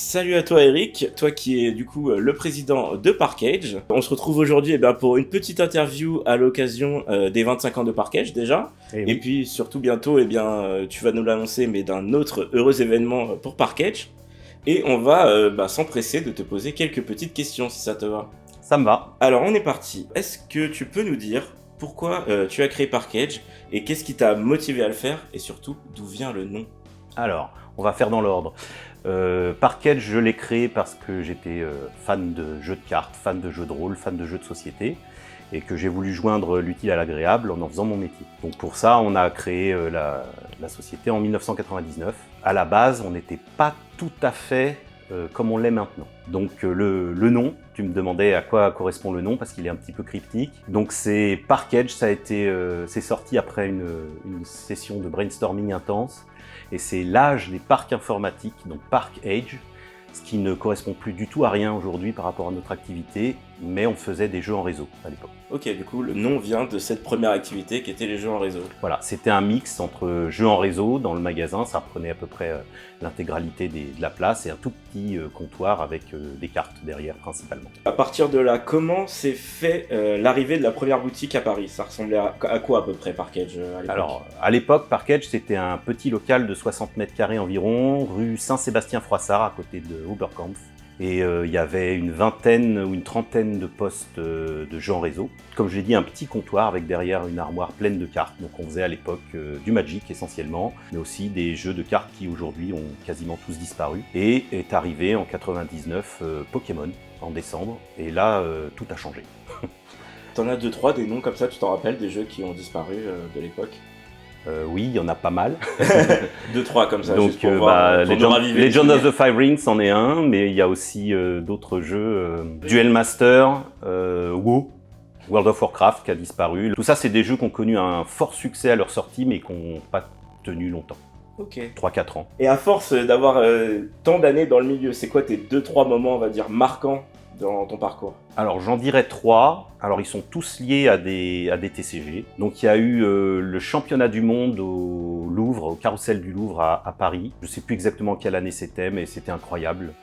Salut à toi Eric, toi qui es du coup le président de Parkage. On se retrouve aujourd'hui pour une petite interview à l'occasion des 25 ans de Parkage déjà. Et puis surtout bientôt tu vas nous l'annoncer d'un autre heureux événement pour Parkage. Et on va s'empresser de te poser quelques petites questions si ça te va. Ça me va. Alors on est parti. Est-ce que tu peux nous dire pourquoi tu as créé Parkage et qu'est-ce qui t'a motivé à le faire et surtout d'où vient le nom? Alors, on va faire dans l'ordre. Parkage, je l'ai créé parce que j'étais fan de jeux de cartes, fan de jeux de rôle, fan de jeux de société et que j'ai voulu joindre l'utile à l'agréable en faisant mon métier. Donc pour ça, on a créé la société en 1999. À la base, on n'était pas tout à fait comme on l'est maintenant. Donc le nom, tu me demandais à quoi correspond le nom parce qu'il est un petit peu cryptique. Donc c'est Parkage, c'est sorti après une session de brainstorming intense. Et c'est l'âge des parcs informatiques, donc Park Age, ce qui ne correspond plus du tout à rien aujourd'hui par rapport à notre activité, mais on faisait des jeux en réseau à l'époque. Ok, du coup, le nom vient de cette première activité qui était les jeux en réseau. Voilà, c'était un mix entre jeux en réseau dans le magasin, ça reprenait à peu près l'intégralité de la place et un tout petit comptoir avec des cartes derrière principalement. À partir de là, comment s'est fait l'arrivée de la première boutique à Paris? Ça ressemblait à quoi à peu près Parkage à l'époque? Alors, à l'époque, Parkage, c'était un petit local de 60 mètres carrés environ, rue Saint-Sébastien-Froissart, à côté de Oberkampf. Et il y avait une vingtaine ou une trentaine de postes de jeux en réseau. Comme je l'ai dit, un petit comptoir avec derrière une armoire pleine de cartes. Donc on faisait à l'époque du Magic essentiellement, mais aussi des jeux de cartes qui aujourd'hui ont quasiment tous disparu. Et est arrivé en 99 Pokémon en décembre. Et là, tout a changé. T'en as 2-3 des noms comme ça, tu t'en rappelles, des jeux qui ont disparu de l'époque? Oui, il y en a pas mal. 2-3 comme ça, donc, juste pour voir, Legend of the Five Rings en est un, mais il y a aussi d'autres jeux. Duel Master, WoW, World of Warcraft qui a disparu. Tout ça, c'est des jeux qui ont connu un fort succès à leur sortie, mais qui n'ont pas tenu longtemps. Ok. 3-4 ans. Et à force d'avoir tant d'années dans le milieu, c'est quoi tes 2-3 moments, on va dire, marquants dans ton parcours? Alors j'en dirais 3. Alors ils sont tous liés à des TCG. Donc il y a eu le championnat du monde au Louvre, au Carrousel du Louvre à Paris. Je ne sais plus exactement quelle année c'était, mais c'était incroyable.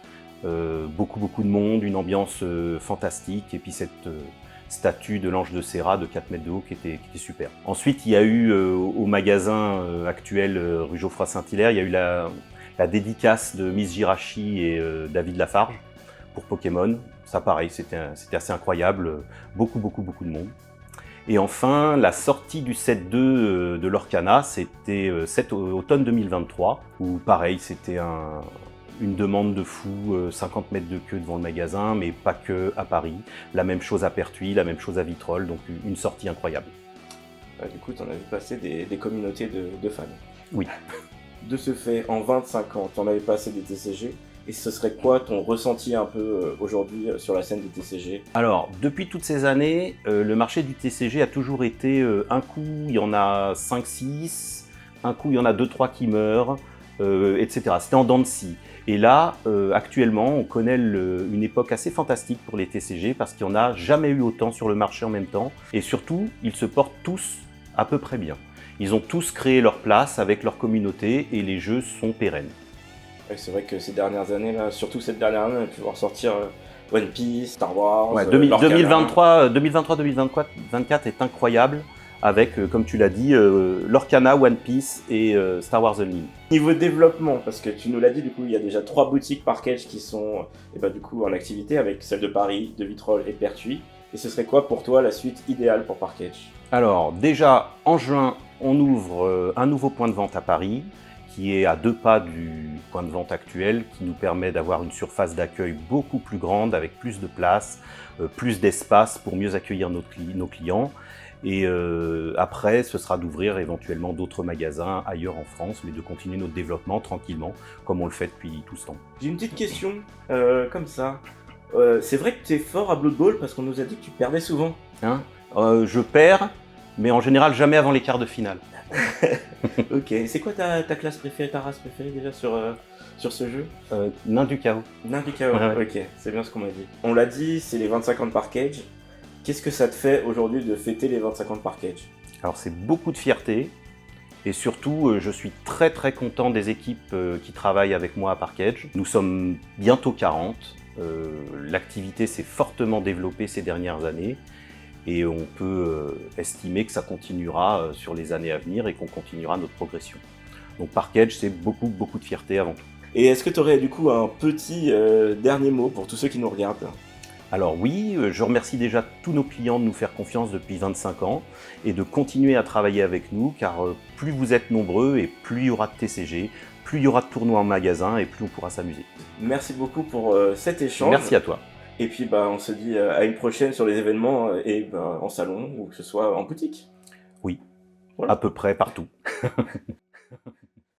Beaucoup de monde, une ambiance fantastique, et puis cette statue de l'ange de Serra de 4 mètres de haut qui était super. Ensuite il y a eu au magasin actuel rue Geoffroy-Saint-Hilaire, il y a eu la dédicace de Miss Jirachi et David Lafarge pour Pokémon. Ça pareil, c'était assez incroyable, beaucoup de monde. Et enfin, la sortie du set 2 de l'Orcana, c'était cet automne 2023, où pareil, c'était une demande de fou, 50 mètres de queue devant le magasin, mais pas que à Paris. La même chose à Pertuis, la même chose à Vitrolles, donc une sortie incroyable. Du coup, t'en as vu passer des communautés de fans. Oui. De ce fait, en 25 ans, t'en avais passé des TCG. Et ce serait quoi ton ressenti un peu aujourd'hui sur la scène des TCG? Alors, depuis toutes ces années, le marché du TCG a toujours été un coup, il y en a 5-6, un coup, il y en a 2-3 qui meurent, etc. C'était en dents de scie. Et là, actuellement, on connaît une époque assez fantastique pour les TCG parce qu'il n'y en a jamais eu autant sur le marché en même temps. Et surtout, ils se portent tous à peu près bien. Ils ont tous créé leur place avec leur communauté et les jeux sont pérennes. C'est vrai que ces dernières années, là, surtout cette dernière année, on a pu voir sortir One Piece, Star Wars. Ouais, 2023-2024 est incroyable avec, comme tu l'as dit, l'Orcana, One Piece et Star Wars Unlimited. Niveau développement, parce que tu nous l'as dit, du coup, il y a déjà 3 boutiques Parkage qui sont du coup en activité, avec celle de Paris, de Vitrolles et Pertuis. Et ce serait quoi pour toi la suite idéale pour Parkage? Alors déjà, en juin, on ouvre un nouveau point de vente à Paris, qui est à 2 pas du point de vente actuel, qui nous permet d'avoir une surface d'accueil beaucoup plus grande, avec plus de place, plus d'espace pour mieux accueillir nos clients. Et après, ce sera d'ouvrir éventuellement d'autres magasins ailleurs en France, mais de continuer notre développement tranquillement, comme on le fait depuis tout ce temps. J'ai une petite question, comme ça. C'est vrai que tu es fort à Blood Bowl, parce qu'on nous a dit que tu perdais souvent. Je perds, mais en général jamais avant les quarts de finale. Ok, c'est quoi ta classe préférée, ta race préférée déjà sur ce jeu? Nain du chaos. Nain du chaos, ouais. Ok, c'est bien ce qu'on m'a dit. On l'a dit, c'est les 25 ans de Parkage. Qu'est-ce que ça te fait aujourd'hui de fêter les 25 ans de Parkage? Alors c'est beaucoup de fierté, Et surtout, je suis très très content des équipes qui travaillent avec moi à Park-Edge. Nous sommes bientôt 40. L'activité s'est fortement développée ces dernières années. Et on peut estimer que ça continuera sur les années à venir et qu'on continuera notre progression. Donc Park-Edge, c'est beaucoup de fierté avant tout. Et est-ce que tu aurais du coup un petit dernier mot pour tous ceux qui nous regardent? Alors oui, je remercie déjà tous nos clients de nous faire confiance depuis 25 ans et de continuer à travailler avec nous, car plus vous êtes nombreux et plus il y aura de TCG, plus il y aura de tournois en magasin et plus on pourra s'amuser. Merci beaucoup pour cet échange. Merci à toi. Et puis on se dit à une prochaine sur les événements et en salon ou que ce soit en boutique. Oui, voilà. À peu près partout.